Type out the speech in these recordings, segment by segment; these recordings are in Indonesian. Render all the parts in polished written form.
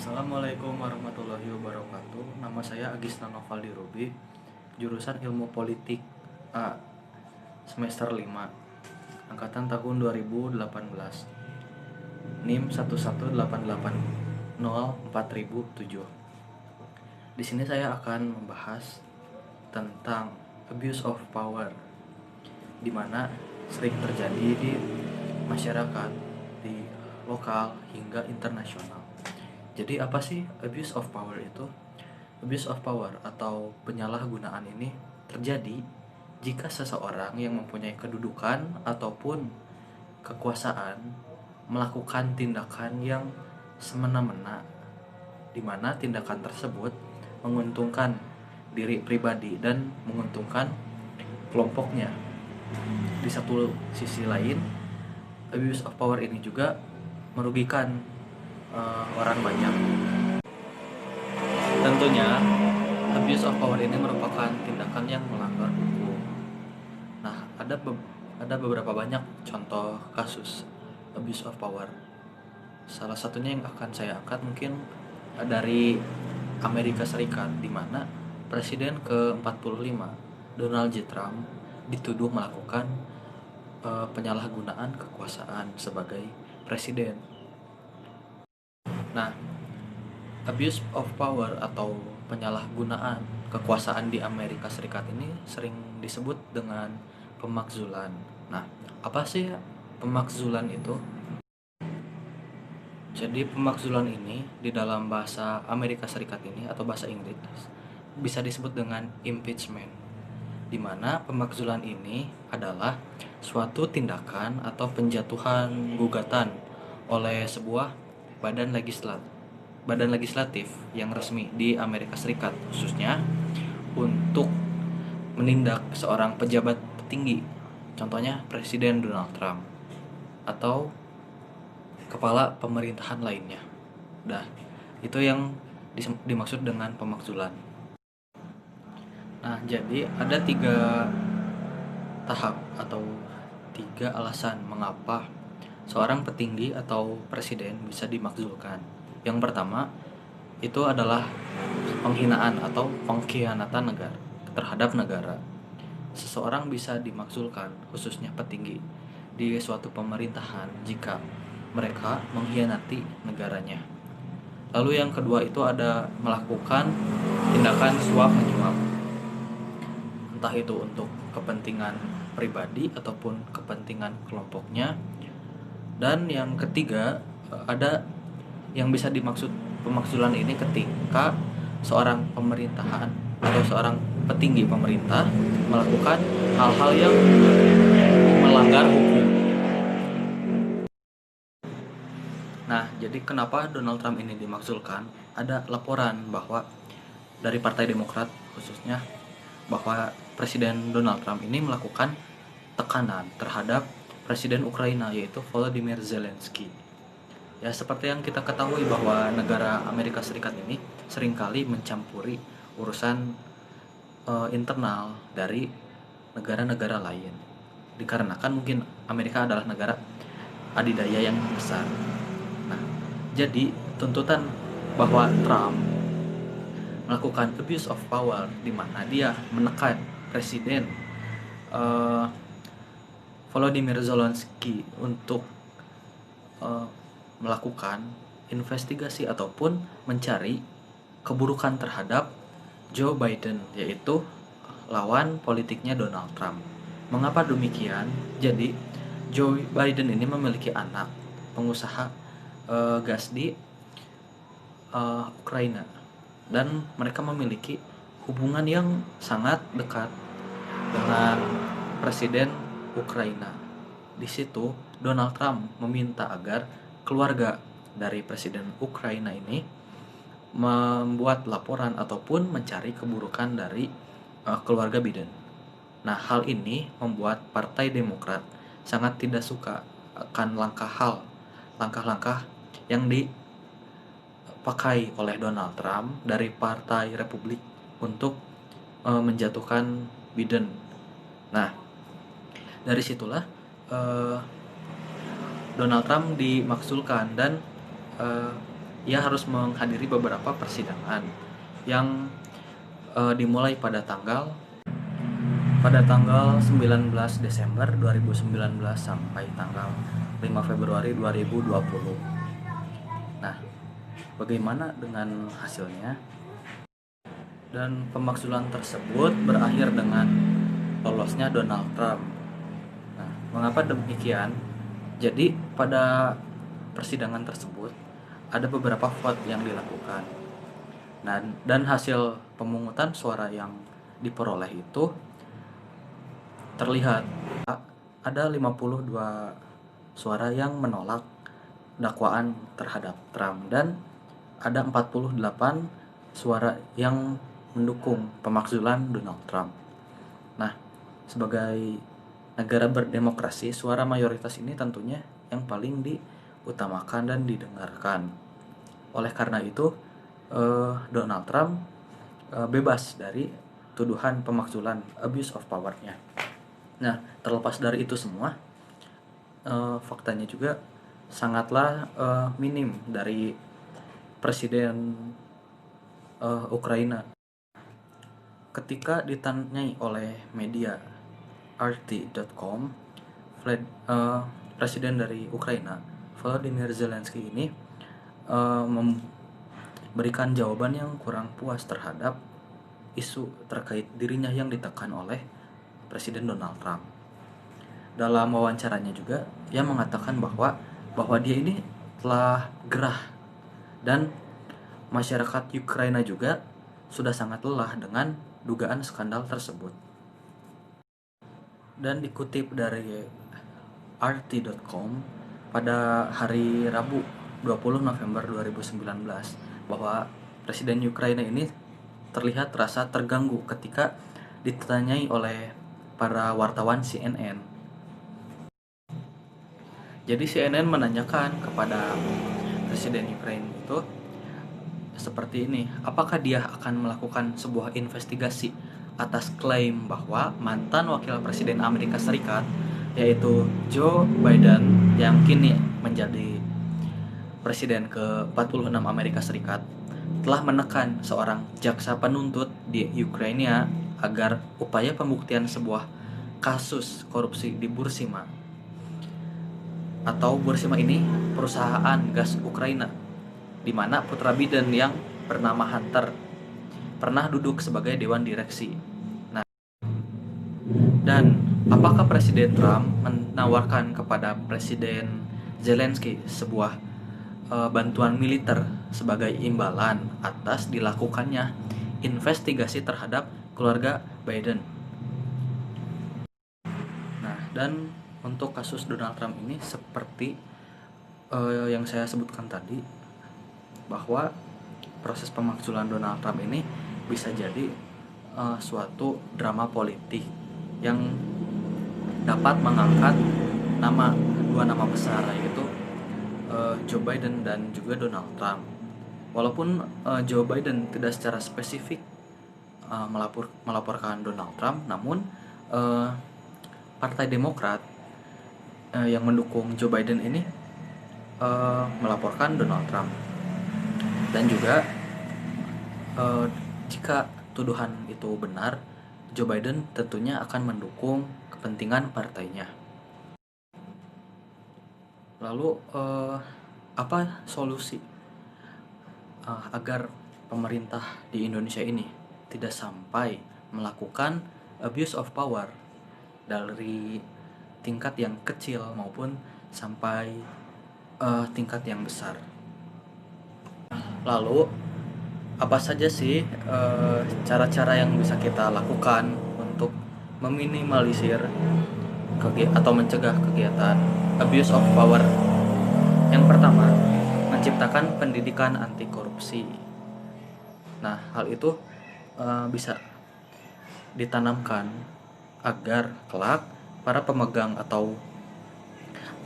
Assalamualaikum warahmatullahi wabarakatuh. Nama saya Agista Novaldi Rubi, jurusan Ilmu Politik A, semester 5, angkatan tahun 2018. NIM 118804007. Di sini saya akan membahas tentang abuse of power, di mana sering terjadi di masyarakat, di lokal hingga internasional. Jadi apa sih abuse of power itu? Abuse of power atau penyalahgunaan ini terjadi jika seseorang yang mempunyai kedudukan ataupun kekuasaan melakukan tindakan yang semena-mena, di mana tindakan tersebut menguntungkan diri pribadi dan menguntungkan kelompoknya. Di satu sisi lain, abuse of power ini juga merugikan orang banyak. Tentunya abuse of power ini merupakan tindakan yang melanggar hukum. Nah, ada beberapa banyak contoh kasus abuse of power. Salah satunya yang akan saya angkat mungkin dari Amerika Serikat, di mana Presiden ke-45 Donald J. Trump dituduh melakukan penyalahgunaan kekuasaan sebagai presiden. Nah, abuse of power atau penyalahgunaan kekuasaan di Amerika Serikat ini sering disebut dengan pemakzulan. Nah, apa sih pemakzulan itu? Jadi pemakzulan ini di dalam bahasa Amerika Serikat ini atau bahasa Inggris bisa disebut dengan impeachment, di mana pemakzulan ini adalah suatu tindakan atau penjatuhan gugatan oleh sebuah badan legislatif yang resmi di Amerika Serikat, khususnya untuk menindak seorang pejabat tinggi, contohnya Presiden Donald Trump atau kepala pemerintahan lainnya. Nah, itu yang dimaksud dengan pemakzulan. Nah, jadi ada 3 tahap atau 3 alasan mengapa seorang petinggi atau presiden bisa dimakzulkan. Yang pertama itu adalah penghinaan atau pengkhianatan negara terhadap negara. Seseorang bisa dimakzulkan, khususnya petinggi di suatu pemerintahan, jika mereka mengkhianati negaranya. Lalu yang kedua itu ada melakukan tindakan suap menyuap, entah itu untuk kepentingan pribadi ataupun kepentingan kelompoknya. Dan yang ketiga ada yang bisa dimaksud pemakzulan ini ketika seorang pemerintahan atau seorang petinggi pemerintah melakukan hal-hal yang melanggar hukum. Nah, jadi kenapa Donald Trump ini dimakzulkan? Ada laporan bahwa dari Partai Demokrat khususnya, bahwa Presiden Donald Trump ini melakukan tekanan terhadap Presiden Ukraina, yaitu Volodymyr Zelensky. Ya, seperti yang kita ketahui bahwa negara Amerika Serikat ini seringkali mencampuri urusan internal dari negara-negara lain, dikarenakan mungkin Amerika adalah negara adidaya yang besar. Nah, jadi tuntutan bahwa Trump melakukan abuse of power, di mana dia menekan Presiden Volodymyr Zelensky untuk melakukan investigasi ataupun mencari keburukan terhadap Joe Biden, yaitu lawan politiknya Donald Trump. Mengapa demikian? Jadi Joe Biden ini memiliki anak pengusaha gas di Ukraina, dan mereka memiliki hubungan yang sangat dekat dengan Presiden Ukraina. Di situ Donald Trump meminta agar keluarga dari Presiden Ukraina ini membuat laporan ataupun mencari keburukan dari keluarga Biden. Nah, hal ini membuat Partai Demokrat sangat tidak suka akan langkah-langkah yang dipakai oleh Donald Trump dari Partai Republik untuk menjatuhkan Biden. Nah, dari situlah Donald Trump dimakzulkan, dan ia harus menghadiri beberapa persidangan yang dimulai pada tanggal 19 Desember 2019 sampai tanggal 5 Februari 2020. Nah, bagaimana dengan hasilnya? Dan pemakzulan tersebut berakhir dengan lolosnya Donald Trump. Nah, mengapa demikian? Jadi pada persidangan tersebut ada beberapa vote yang dilakukan. Dan hasil pemungutan suara yang diperoleh itu terlihat ada 52 suara yang menolak dakwaan terhadap Trump dan ada 48 suara yang mendukung pemakzulan Donald Trump. Nah, sebagai negara berdemokrasi, suara mayoritas ini tentunya yang paling diutamakan dan didengarkan. Oleh karena itu, Donald Trump bebas dari tuduhan pemakzulan, abuse of power-nya. Nah, terlepas dari itu semua, faktanya juga sangatlah minim dari Presiden Ukraina. Ketika ditanyai oleh media RT.com, Presiden dari Ukraina, Volodymyr Zelensky ini memberikan jawaban yang kurang puas terhadap isu terkait dirinya yang ditekan oleh Presiden Donald Trump. Dalam wawancaranya juga, ia mengatakan bahwa dia ini telah gerah dan masyarakat Ukraina juga sudah sangat lelah dengan dugaan skandal tersebut. Dan dikutip dari RT.com pada hari Rabu 20 November 2019 bahwa Presiden Ukraina ini terlihat terasa terganggu ketika ditanyai oleh para wartawan CNN. Jadi CNN menanyakan kepada Presiden Ukraina itu seperti ini, apakah dia akan melakukan sebuah investigasi atas klaim bahwa mantan wakil presiden Amerika Serikat yaitu Joe Biden yang kini menjadi presiden ke-46 Amerika Serikat telah menekan seorang jaksa penuntut di Ukraina agar upaya pembuktian sebuah kasus korupsi di Burisma, atau Burisma ini perusahaan gas Ukraina, di mana putra Biden yang bernama Hunter pernah duduk sebagai dewan direksi. Nah, dan apakah Presiden Trump menawarkan kepada Presiden Zelensky sebuah bantuan militer sebagai imbalan atas dilakukannya investigasi terhadap keluarga Biden? Nah, dan untuk kasus Donald Trump ini seperti yang saya sebutkan tadi, bahwa proses pemakzulan Donald Trump ini bisa jadi suatu drama politik yang dapat mengangkat dua nama besar, yaitu Joe Biden dan juga Donald Trump. Walaupun Joe Biden tidak secara spesifik melaporkan Donald Trump, namun Partai Demokrat yang mendukung Joe Biden ini melaporkan Donald Trump. Dan juga jika tuduhan itu benar, Joe Biden tentunya akan mendukung kepentingan partainya. Lalu apa solusi agar pemerintah di Indonesia ini tidak sampai melakukan abuse of power dari tingkat yang kecil maupun sampai tingkat yang besar? Lalu apa saja sih cara-cara yang bisa kita lakukan untuk meminimalisir atau mencegah kegiatan abuse of power? Yang pertama, menciptakan pendidikan anti korupsi. Nah, hal itu bisa ditanamkan agar kelak para pemegang atau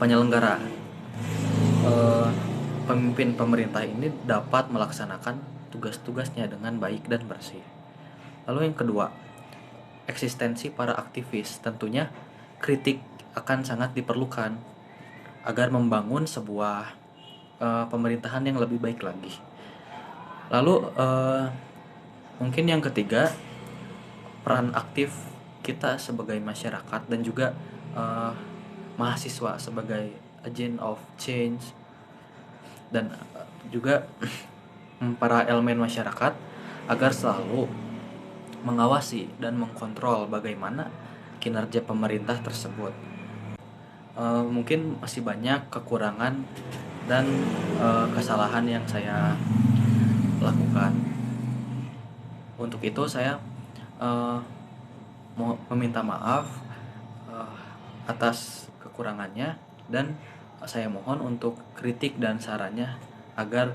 penyelenggara pemimpin pemerintah ini dapat melaksanakan tugas-tugasnya dengan baik dan bersih. Lalu yang kedua, eksistensi para aktivis. Tentunya kritik akan sangat diperlukan agar membangun sebuah pemerintahan yang lebih baik lagi. Lalu mungkin yang ketiga, peran aktif kita sebagai masyarakat dan juga eh, mahasiswa sebagai agent of change, dan juga para elemen masyarakat agar selalu mengawasi dan mengkontrol bagaimana kinerja pemerintah tersebut. Mungkin masih banyak kekurangan dan kesalahan yang saya lakukan. Untuk itu saya uh, mau meminta maaf uh, atas kekurangannya, dan saya mohon untuk kritik dan sarannya agar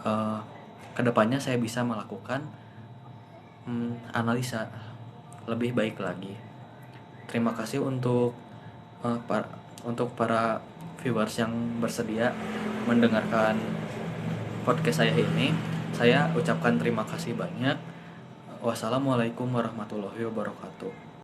uh, kedepannya saya bisa melakukan analisa lebih baik lagi. Terima kasih untuk para viewers yang bersedia mendengarkan podcast saya ini. Saya ucapkan terima kasih banyak. Wassalamualaikum warahmatullahi wabarakatuh.